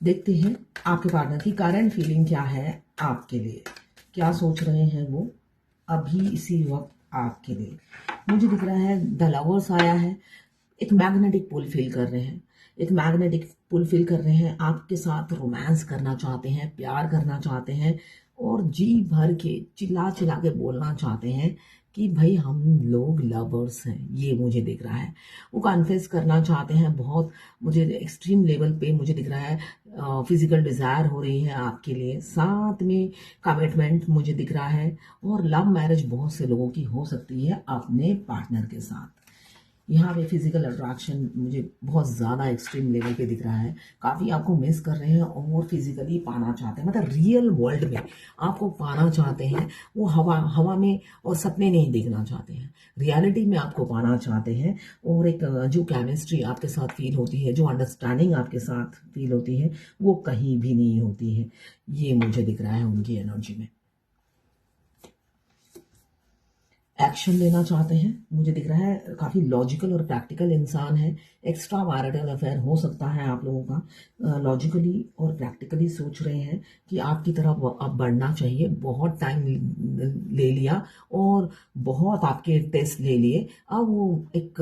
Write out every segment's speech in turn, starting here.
देखते हैं आपके पार्टनर की करंट फीलिंग क्या है आपके लिए, क्या सोच रहे हैं वो अभी इसी वक्त आपके लिए। मुझे दिख रहा है द लवर्स आया है। एक मैग्नेटिक पुल फील कर रहे हैं, एक मैग्नेटिक पुल फील कर रहे हैं, आपके साथ रोमांस करना चाहते हैं, प्यार करना चाहते हैं और जी भर के चिल्ला चिल्ला के बोलना चाहते हैं कि भाई हम लोग लवर्स हैं। ये मुझे दिख रहा है, वो कन्फेस करना चाहते हैं बहुत। मुझे एक्सट्रीम लेवल पे मुझे दिख रहा है फिजिकल डिज़ायर हो रही है आपके लिए, साथ में कमिटमेंट मुझे दिख रहा है और लव मैरिज बहुत से लोगों की हो सकती है अपने पार्टनर के साथ। यहाँ पे फिजिकल अट्रैक्शन मुझे बहुत ज़्यादा एक्सट्रीम लेवल पे दिख रहा है। काफ़ी आपको मिस कर रहे हैं और फिजिकली पाना चाहते हैं, मतलब रियल वर्ल्ड में आपको पाना चाहते हैं। वो हवा हवा में और सपने नहीं देखना चाहते हैं, रियलिटी में आपको पाना चाहते हैं। और एक जो केमिस्ट्री आपके साथ फील होती है, जो अंडरस्टैंडिंग आपके साथ फील होती है, वो कहीं भी नहीं होती है। ये मुझे दिख रहा है उनकी एनर्जी में। एक्शन लेना चाहते हैं, मुझे दिख रहा है काफ़ी लॉजिकल और प्रैक्टिकल इंसान है। एक्स्ट्रा मैरिटल अफेयर हो सकता है आप लोगों का। लॉजिकली और प्रैक्टिकली सोच रहे हैं कि आपकी तरफ अब बढ़ना चाहिए। बहुत टाइम ले लिया और बहुत आपके टेस्ट ले लिए, अब वो एक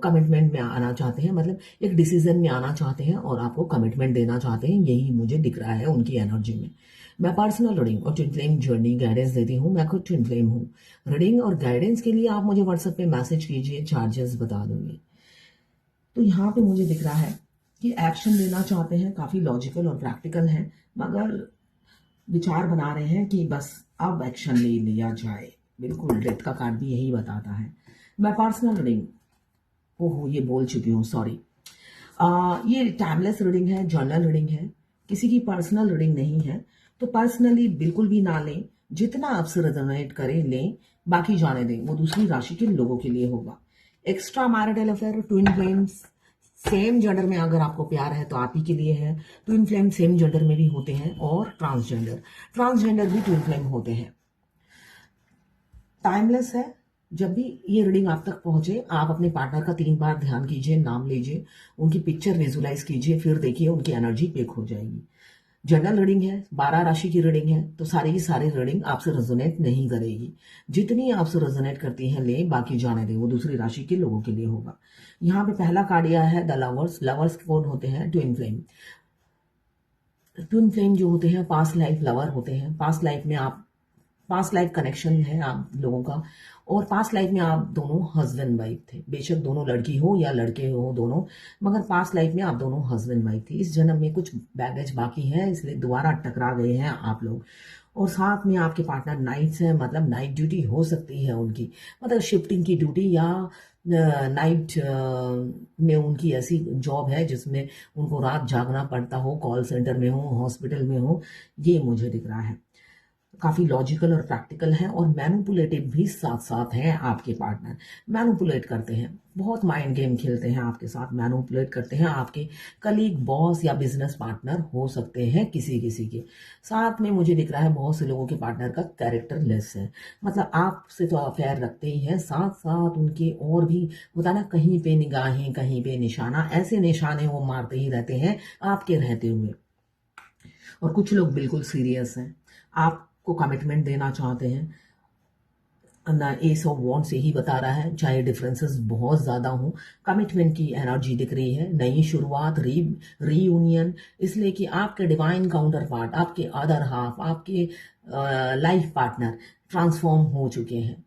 कमिटमेंट में आना चाहते हैं, मतलब एक डिसीजन में आना चाहते हैं और आपको कमिटमेंट देना चाहते हैं। यही मुझे दिख रहा है उनकी एनर्जी में। मैं पर्सनल रीडिंग और ट्विन फ्लेम जर्नी गाइडेंस देती हूँ। मैं खुद ट्विन फ्लेम हूँ। रीडिंग और गाइडेंस के लिए आप मुझे व्हाट्सएप पे मैसेज कीजिए, चार्जेस बता दूंगी। तो यहाँ पे मुझे दिख रहा है कि एक्शन लेना चाहते हैं, काफ़ी लॉजिकल और प्रैक्टिकल है, मगर विचार बना रहे हैं कि बस अब एक्शन ले लिया जाए। बिल्कुल, डेथ का कार्ड भी यही बताता है। मैं पर्सनल रीडिंग, ओहो ये बोल चुकी हूँ, सॉरी। ये टाइमलेस रीडिंग है, जर्नल रीडिंग है, किसी की पर्सनल रीडिंग नहीं है। तो पर्सनली बिल्कुल भी ना लें, जितना आपसे रेजोनेट करे लें, बाकी जाने दें, वो दूसरी राशि के लोगों के लिए होगा। Extra marital affair, twin flames, same gender में अगर आपको प्यार है तो आप ही के लिए है। ट्विन फ्लेम सेम जेंडर में भी होते हैं और ट्रांसजेंडर ट्रांसजेंडर भी ट्विन फ्लेम होते हैं। टाइमलेस है। जब भी ये रीडिंग आप तक पहुंचे, आप अपने पार्टनर का 3 बार ध्यान कीजिए, नाम लीजिए, उनकी पिक्चर विजुलाइज कीजिए, फिर देखिए उनकी एनर्जी पिक हो जाएगी। जनरल रीडिंग है, 12 राशि की रीडिंग है, तो सारी की सारी रीडिंग आपसे रेजोनेट नहीं करेगी। जितनी आपसे रेजोनेट करती है ले, बाकी जाने दें, वो दूसरी राशि के लोगों के लिए होगा। यहाँ पे पहला कार्ड आया है द लवर्स। लवर्स कौन होते हैं? Twin flame. ट्विन फ्लेम जो होते हैं पास्ट लाइफ लवर होते हैं। पास्ट लाइफ कनेक्शन है आप लोगों का, और पास्ट लाइफ में आप दोनों हस्बैंड वाइफ थे। बेशक दोनों लड़की हो या लड़के हो दोनों, मगर पास्ट लाइफ में आप दोनों हस्बैंड वाइफ थे। इस जन्म में कुछ बैगेज बाकी है, इसलिए दोबारा टकरा गए हैं आप लोग। और साथ में आपके पार्टनर नाइट्स हैं, मतलब नाइट ड्यूटी हो सकती है उनकी, मतलब शिफ्टिंग की ड्यूटी या नाइट में उनकी ऐसी जॉब है जिसमें उनको रात जागना पड़ता हो, कॉल सेंटर में हो, हॉस्पिटल में हो। ये मुझे दिख रहा है। काफ़ी लॉजिकल और प्रैक्टिकल हैं और मैनिपुलेटिव भी साथ साथ हैं आपके पार्टनर। मैनिपुलेट करते हैं, बहुत माइंड गेम खेलते हैं आपके साथ, मैनिपुलेट करते हैं। आपके कलीग, बॉस या बिजनेस पार्टनर हो सकते हैं किसी किसी के साथ में। मुझे दिख रहा है बहुत से लोगों के पार्टनर का कैरेक्टर लेस है, मतलब आपसे तो अफेयर रखते ही हैं, साथ साथ उनके और भी होता ना, कहीं पे निगाहें कहीं पे निशाना, ऐसे निशाने वो मारते ही रहते हैं आपके रहते हुए। और कुछ लोग बिल्कुल सीरियस हैं, आपको कमिटमेंट देना चाहते हैं ना। एस ऑफ वॉन्ड से ही बता रहा है, चाहे डिफरेंसेस बहुत ज़्यादा हों, कमिटमेंट की एनर्जी दिख रही है। नई शुरुआत, रीयूनियन, इसलिए कि आपके डिवाइन काउंटर पार्ट, आपके अदर हाफ, आपके लाइफ पार्टनर ट्रांसफॉर्म हो चुके हैं।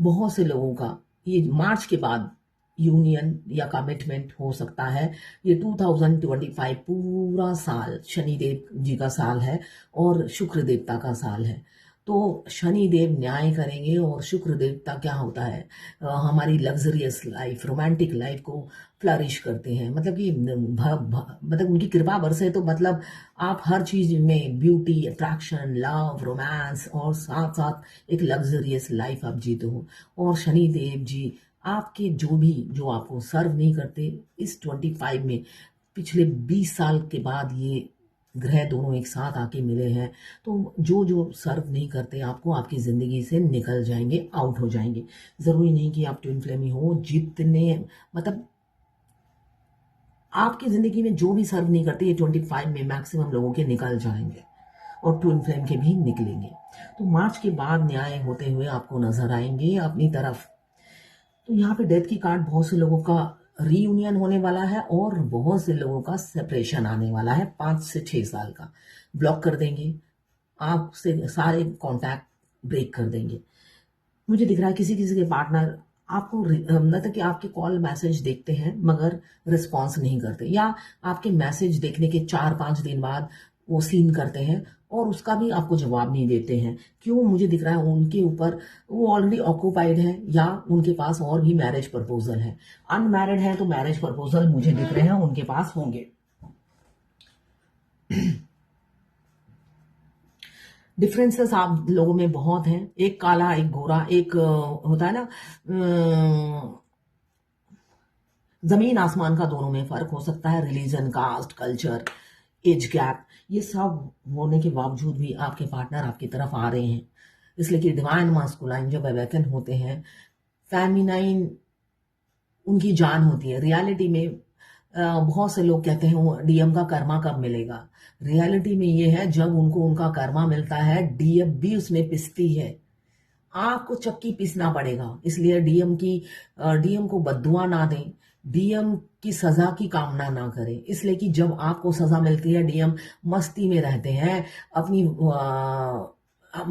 बहुत से लोगों का ये मार्च के बाद यूनियन या कमिटमेंट हो सकता है। ये 2025 पूरा साल शनिदेव जी का साल है और शुक्र देवता का साल है। तो शनिदेव न्याय करेंगे और शुक्र देवता क्या होता है, हमारी लग्जरियस लाइफ, रोमांटिक लाइफ को फ्लरिश करते हैं। मतलब कि मतलब उनकी कृपा बरसे तो मतलब आप हर चीज में ब्यूटी, अट्रैक्शन, लव, रोमांस और साथ साथ एक लग्जरियस लाइफ आप जीते हो। और शनिदेव जी आपके जो आपको सर्व नहीं करते, इस 25 में पिछले 20 साल के बाद ये ग्रह दोनों एक साथ आके मिले हैं, तो जो सर्व नहीं करते आपको, आपकी ज़िंदगी से निकल जाएंगे, आउट हो जाएंगे। ज़रूरी नहीं कि आप ट्विन फ्लेम ही हो, जितने मतलब आपकी जिंदगी में जो भी सर्व नहीं करते, ये 25 में मैक्सिमम लोगों के निकल जाएंगे और ट्विन फ्लेम के भी निकलेंगे। तो मार्च के बाद न्याय होते हुए आपको नजर आएंगे अपनी तरफ। तो यहाँ पे डेथ की कार्ड, बहुत से लोगों का रीयूनियन होने वाला है और बहुत से लोगों का सेपरेशन आने वाला है। 5 से 6 साल का ब्लॉक कर देंगे, आपसे सारे कांटेक्ट ब्रेक कर देंगे। मुझे दिख रहा है किसी किसी के पार्टनर आपको मतलब कि आपके कॉल मैसेज देखते हैं मगर रिस्पॉन्स नहीं करते, या आपके मैसेज देखने के 4-5 दिन बाद वो सीन करते हैं और उसका भी आपको जवाब नहीं देते हैं। क्यों? मुझे दिख रहा है उनके ऊपर वो ऑलरेडी ऑक्यूपाइड है या उनके पास और भी मैरिज प्रपोजल है। अनमैरिड है तो मैरिज प्रपोजल मुझे दिख रहे हैं उनके पास होंगे। डिफरेंसेस आप लोगों में बहुत हैं, एक काला एक गोरा, एक होता है ना जमीन आसमान का, दोनों में फर्क हो सकता है। Religion, caste, culture, age gap, ये सब होने के बावजूद भी आपके पार्टनर आपकी तरफ आ रहे हैं। इसलिए कि डिवाइन मास्कुलाइन जब अवेकन होते हैं, फेमिनाइन उनकी जान होती है। रियलिटी में बहुत से लोग कहते हैं डीएम का कर्मा कब मिलेगा। रियलिटी में ये है जब उनको उनका कर्मा मिलता है, डीएम भी उसमें पिसती है। आपको चक्की पीसना पड़ेगा। इसलिए डीएम को बद्दुआ ना दें, डीएम की सजा की कामना ना करें। इसलिए कि जब आपको सजा मिलती है, डीएम मस्ती में रहते हैं अपनी,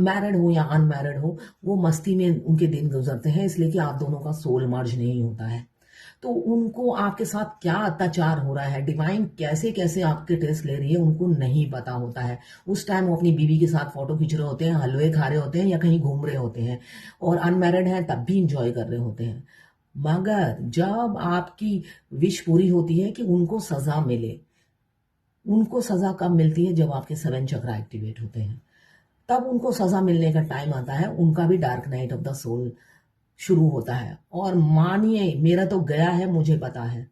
मैरिड हो या अनमैरिड हो, वो मस्ती में उनके दिन गुजरते हैं। इसलिए कि आप दोनों का सोल मर्ज नहीं होता है। तो उनको आपके साथ क्या अत्याचार हो रहा है, डिवाइन कैसे कैसे आपके टेस्ट ले रही है, उनको नहीं पता होता है। उस टाइम वो अपनी बीवी के साथ फोटो खींच रहे होते हैं, हलवे खा रहे होते हैं या कहीं घूम रहे होते हैं, और अनमैरिड हैं तब भी इंजॉय कर रहे होते हैं। मगर जब आपकी विश पूरी होती है कि उनको सजा मिले, उनको सजा कब मिलती है? जब आपके 7 चक्र एक्टिवेट होते हैं, तब उनको सजा मिलने का टाइम आता है। उनका भी dark night of the soul शुरू होता है। और मानिए मेरा तो गया है, मुझे पता है,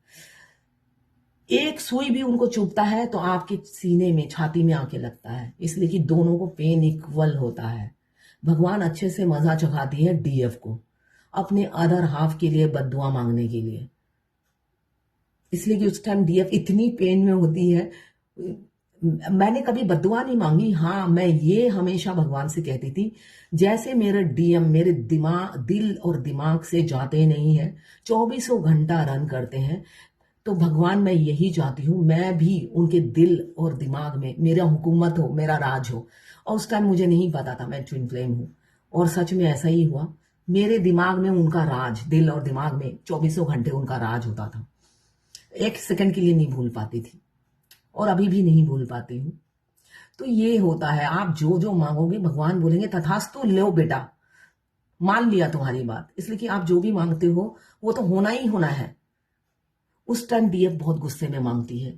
एक सुई भी उनको चुभता है तो आपके सीने में, छाती में आके लगता है। इसलिए कि दोनों को पेन इक्वल होता है। भगवान अच्छे से मजा चखाती है डीएफ को अपने अदर हाफ के लिए बद्दुआ मांगने के लिए। इसलिए कि उस टाइम डीएफ इतनी पेन में होती है। मैंने कभी बद्दुआ नहीं मांगी, हाँ मैं ये हमेशा भगवान से कहती थी, जैसे मेरे डीएम मेरे दिल और दिमाग से जाते नहीं है, 24 घंटा रन करते हैं, तो भगवान मैं यही चाहती हूँ मैं भी उनके दिल और दिमाग में मेरा हुकूमत हो, मेरा राज हो। और उस टाइम मुझे नहीं पता था मैं ट्विन फ्लेम हूँ, और सच में ऐसा ही हुआ। मेरे दिमाग में उनका राज, दिल और दिमाग में 24 घंटे उनका राज होता था। एक सेकंड के लिए नहीं भूल पाती थी और अभी भी नहीं भूल पाती हूँ। तो ये होता है, आप जो जो मांगोगे भगवान बोलेंगे तथास्तु, लो बेटा, मान लिया तुम्हारी बात। इसलिए कि आप जो भी मांगते हो वो तो होना ही होना है। उस टाइम डीएफ बहुत गुस्से में मांगती है।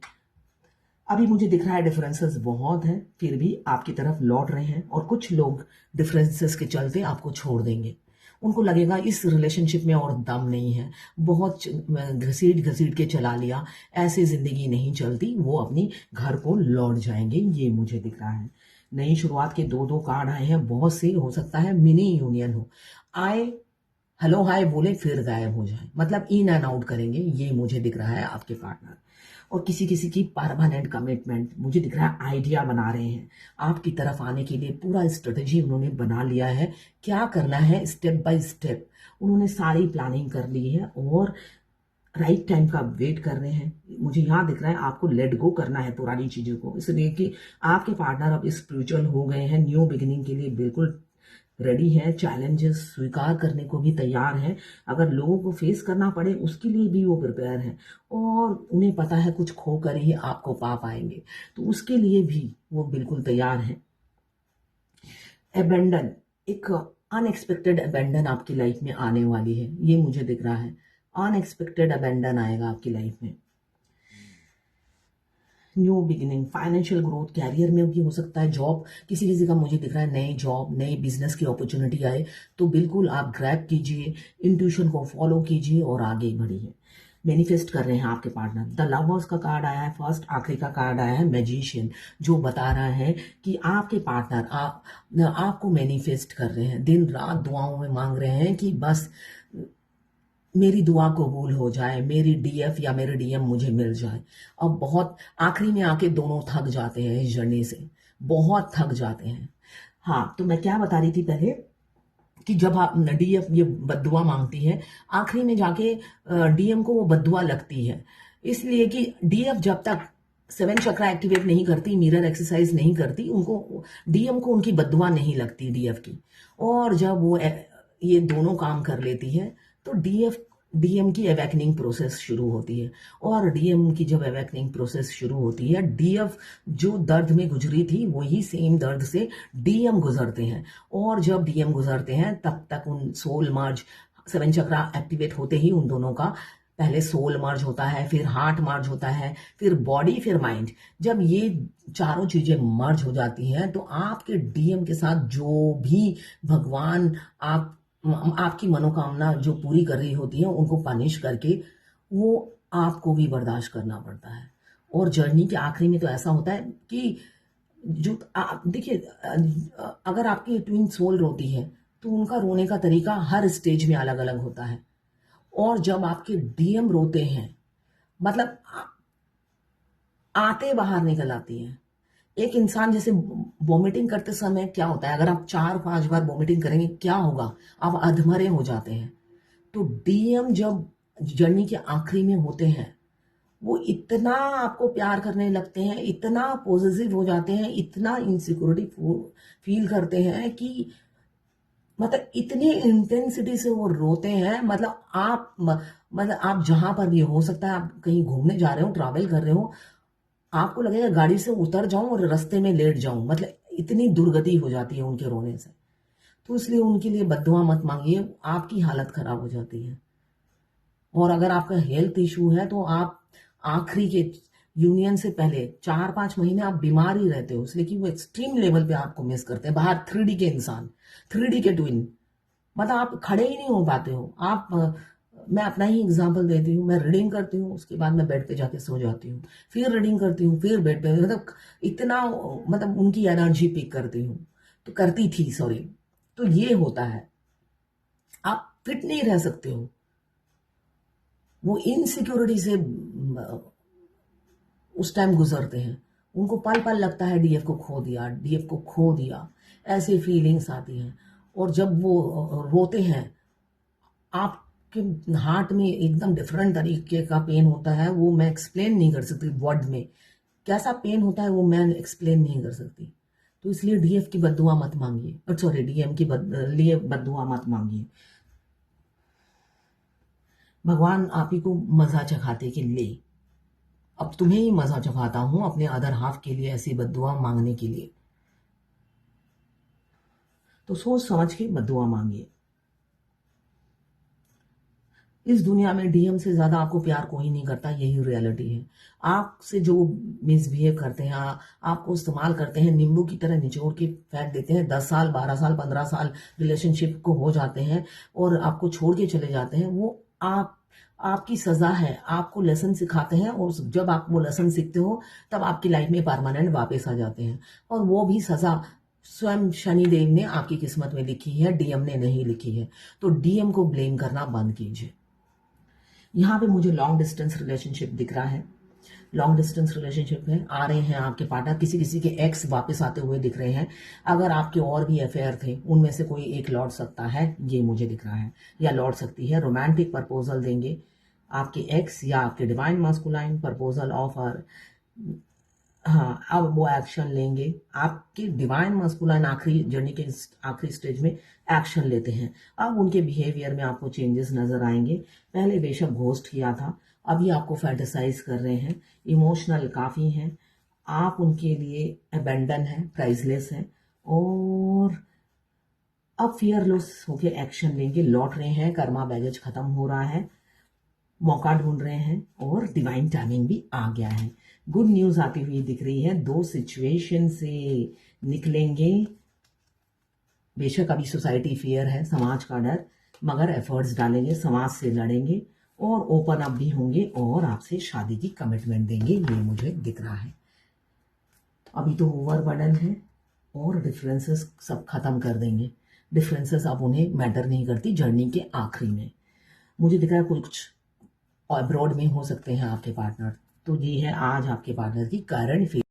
अभी मुझे दिख रहा है डिफरेंसेस बहुत हैं, फिर भी आपकी तरफ लौट रहे हैं, और कुछ लोग डिफरेंसेस के चलते आपको छोड़ देंगे। उनको लगेगा इस रिलेशनशिप में और दम नहीं है, बहुत घसीट घसीट के चला लिया, ऐसे जिंदगी नहीं चलती, वो अपनी घर को लौट जाएंगे। ये मुझे दिख रहा है। नई शुरुआत के 2-2 कार्ड आए हैं, बहुत से हो सकता है मिनी यूनियन हो, आए हेलो हाय बोले फिर गायब हो जाए, मतलब इन एंड आउट करेंगे। ये मुझे दिख रहा है आपके पार्टनर। और किसी किसी की परमानेंट कमिटमेंट मुझे दिख रहा है, आइडिया बना रहे हैं आपकी तरफ आने के लिए, पूरा स्ट्रेटेजी उन्होंने बना लिया है, क्या करना है स्टेप बाय स्टेप उन्होंने सारी प्लानिंग कर ली है और राइट टाइम का वेट कर रहे हैं। मुझे यहाँ दिख रहा है आपको लेट गो करना है पुरानी चीजों को, इसलिए कि आपके पार्टनर अब स्पिरिचुअल हो गए हैं, न्यू बिगिनिंग के लिए बिल्कुल रेडी है, चैलेंजेस स्वीकार करने को भी तैयार है। अगर लोगों को फेस करना पड़े उसके लिए भी वो प्रिपेयर है, और उन्हें पता है कुछ खो कर ही आपको पा पाएंगे, तो उसके लिए भी वो बिल्कुल तैयार है। अबेंडन, एक अनएक्सपेक्टेड अबेंडन आपकी लाइफ में आने वाली है, ये मुझे दिख रहा है। अनएक्सपेक्टेड अबेंडन आएगा आपकी लाइफ में। New beginning, financial growth, career में भी हो सकता है, जॉब किसी किसी का मुझे दिख रहा है, नई जॉब नई बिजनेस की अपॉर्चुनिटी आए, तो बिल्कुल आप ग्रैब कीजिए, इंट्यूशन को फॉलो कीजिए और आगे बढ़िए। मैनिफेस्ट कर रहे हैं आपके पार्टनर। द लवर्स का कार्ड आया है फर्स्ट, आखिरी का कार्ड आया है मैजिशियन, जो बता रहा है कि आपके पार्टनर आपको मैनिफेस्ट कर रहे हैं, दिन रात दुआओं में मांग रहे हैं कि बस मेरी दुआ कबूल हो जाए, मेरी डीएफ या मेरे डीएम मुझे मिल जाए। अब बहुत आखिरी में आके दोनों थक जाते हैं इस जर्नी से, बहुत थक जाते हैं। हाँ, तो मैं क्या बता रही थी पहले कि जब आप डीएफ ये बद्दुआ मांगती है, आखिरी में जाके डीएम को वो बद्दुआ लगती है, इसलिए कि डीएफ जब तक 7 चक्रा एक्टिवेट नहीं करती, मिरर एक्सरसाइज नहीं करती, उनको डीएम को उनकी बद्दुआ नहीं लगती डीएफ की। और जब वो ये दोनों काम कर लेती है तो डीएम की अवेकनिंग प्रोसेस शुरू होती है। और डीएम की जब अवेकनिंग प्रोसेस शुरू होती है, डीएफ जो दर्द में गुजरी थी वही सेम दर्द से डीएम गुजरते हैं। और जब डीएम गुजरते हैं तब तक उन सोल मर्ज 7 चक्रा एक्टिवेट होते ही उन दोनों का पहले सोल मर्ज होता है, फिर हार्ट मर्ज होता है, फिर बॉडी, फिर माइंड। जब ये चारों चीजें मर्ज हो जाती हैं तो आपके डीएम के साथ जो भी भगवान आपकी मनोकामना जो पूरी कर रही होती है उनको पनिश करके वो आपको भी बर्दाश्त करना पड़ता है। और जर्नी के आखिरी में तो ऐसा होता है कि जो देखिए, अगर आपकी ट्विन सोल रोती है तो उनका रोने का तरीका हर स्टेज में अलग अलग होता है। और जब आपके डीएम रोते हैं, मतलब आते बाहर निकल आती हैं। एक इंसान जैसे वॉमिटिंग करते समय क्या होता है, अगर आप 4-5 बार वॉमिटिंग करेंगे क्या होगा, आप अधमरे हो जाते हैं। तो डीएम जब जर्नी के आखिरी में होते हैं वो इतना आपको प्यार करने लगते हैं, इतना पॉजिटिव हो जाते हैं, इतना इनसिक्योरिटी फील करते हैं कि मतलब इतनी इंटेंसिटी से वो रोते हैं। मतलब आप जहां पर भी हो सकता है, आप कहीं घूमने जा रहे हो, ट्रैवल कर रहे हो, आपको लगेगा गाड़ी से उतर जाऊं और रास्ते में लेट जाऊं, मतलब इतनी दुर्गति हो जाती है उनके रोने से। तो इसलिए उनके लिए बद्दुआ मत मांगिए, आपकी हालत खराब हो जाती है। और अगर आपका हेल्थ इशू है तो आप आखिरी के यूनियन से पहले 4-5 महीने आप बीमार ही रहते हो, इसलिए कि वो एक्सट्रीम लेवल पे आपको मिस करते हैं। बाहर 3D के इंसान, 3D के ट्विन, मतलब आप खड़े ही नहीं हो पाते हो। मैं अपना ही एग्जांपल देती हूँ, मैं रीडिंग करती हूँ, उसके बाद मैं बेड पे जाके सो जाती हूँ, फिर रीडिंग करती हूँ, फिर बेड पे, मतलब इतना, मतलब उनकी एनर्जी पिक करती हूँ, तो करती थी, सॉरी। तो ये होता है, आप फिट नहीं रह सकते हो। वो इनसिक्योरिटी से उस टाइम गुजरते हैं, उनको पल पल लगता है डीएफ को खो दिया, डीएफ को खो दिया, ऐसी फीलिंग्स आती हैं। और जब वो रोते हैं, आपके हार्ट में एकदम डिफरेंट तरीके का पेन होता है, वो मैं एक्सप्लेन नहीं कर सकती वर्ड में। कैसा पेन होता है वो मैं एक्सप्लेन नहीं कर सकती। तो इसलिए डीएफ की बद्दुआ मत मांगिए, और सॉरी, डीएम की लिए बद्दुआ मत मांगिए। भगवान आप ही को मजा चखाते कि ले, अब तुम्हें ही मजा चखाता हूं अपने अदर हाफ के लिए ऐसी बद्दुआ मांगने के लिए। तो सोच समझ के बद्दुआ मांगिए। इस दुनिया में डीएम से ज्यादा आपको प्यार कोई नहीं करता, यही रियलिटी है। आपसे जो मिसबिहेव करते हैं, आपको इस्तेमाल करते हैं, नींबू की तरह निचोड़ के फेंक देते हैं, 10 साल 12 साल 15 साल रिलेशनशिप को हो जाते हैं और आपको छोड़ के चले जाते हैं, वो आपकी सजा है, आपको लेसन सिखाते हैं। और जब आप वो लेसन सीखते हो तब आपकी लाइफ में परमानेंट वापस आ जाते हैं। और वो भी सजा स्वयं शनिदेव ने आपकी किस्मत में लिखी है, डीएम ने नहीं लिखी है। तो डीएम को ब्लेम करना बंद कीजिए। यहाँ पे मुझे लॉन्ग डिस्टेंस रिलेशनशिप दिख रहा है, लॉन्ग डिस्टेंस रिलेशनशिप में आ रहे हैं आपके पार्टनर, किसी किसी के एक्स वापस आते हुए दिख रहे हैं। अगर आपके और भी अफेयर थे उनमें से कोई एक लौट सकता है, ये मुझे दिख रहा है, या लौट सकती है। रोमांटिक प्रपोजल देंगे आपके एक्स या आपके डिवाइन मास्कुलाइन, प्रपोजल ऑफर, हाँ, अब वो एक्शन लेंगे। आपके डिवाइन मस्कुलाइन आखिरी जर्नी के आखिरी स्टेज में एक्शन लेते हैं। अब उनके बिहेवियर में आपको चेंजेस नजर आएंगे। पहले बेशक घोस्ट किया था, अभी आपको फैंटेसाइज कर रहे हैं, इमोशनल काफी हैं, आप उनके लिए अबेंडन है, प्राइसलेस है। और अब फियरलेस होके एक्शन लेंगे, लौट रहे हैं, कर्मा बैगेज खत्म हो रहा है, मौका ढूंढ रहे हैं और डिवाइन टाइमिंग भी आ गया है। गुड न्यूज आती हुई दिख रही है, 2 सिचुएशन से निकलेंगे। बेशक अभी सोसाइटी फियर है, समाज का डर, मगर एफर्ट्स डालेंगे, समाज से लड़ेंगे और ओपन अप भी होंगे और आपसे शादी की कमिटमेंट देंगे, ये मुझे दिख रहा है। अभी तो ओवरबर्डन है और डिफरेंसेस सब खत्म कर देंगे। डिफरेंसेस अब उन्हें मैटर नहीं करती जर्नी के आखिरी में। मुझे दिख रहा है कुछ अब्रॉड में हो सकते हैं आपके पार्टनर। तो ये है आज आपके पार्टनर की करंट